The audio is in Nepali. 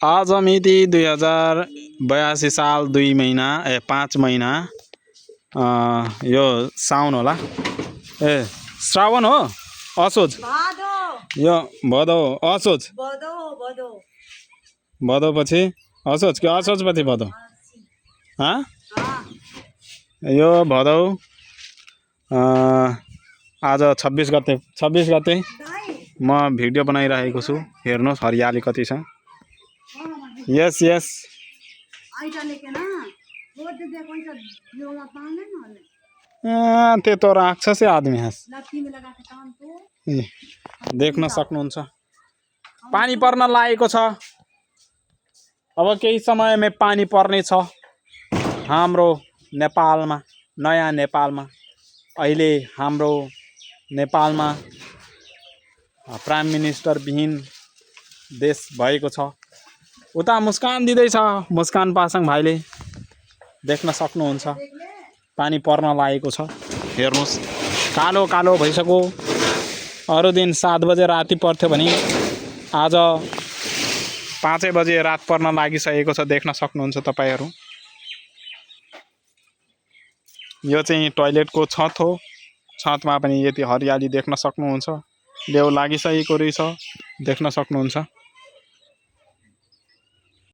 आज मिति 2082 साल 2 महिना 5 महिना यो साउन होला ए श्रावण हो असोज यो भदौ असोज भदौ पछि असोज कि असोज पछि भदौ यो भदौ आज 26 गते म भिडियो बनाइरहेको छु हेर्नुहोस् हरियाली कति छ यस त्यो तो राक्षस आदमी है देख्न सक्नुहुन्छ पानी पर्न लागेको छ अब केही समयमा पानी पर्ने छ हाम्रो नेपालमा नयाँ नेपालमा अहिले हाम्रो नेपालमा प्राइम मिनिस्टर विहीन देश भएको छ उता मुस्कान दिँदैछ मुस्कान पासाङ भाइले देख्न सक्नुहुन्छ पानी पर्न लागेको छ हेर्नुस् कालो कालो भइसक्यो अरु दिन 7 बजे राति पर्थ्यो भने आज 5 बजे रात पर्न लागिसकेको छ देख्न सक्नुहुन्छ तपाईहरु यो चाहिँ टोयलेटको छत हो छतमा पनि यति हरियाली देख्न सक्नुहुन्छ लेउ लागिसकेको रहेछ देख्न सक्नुहुन्छ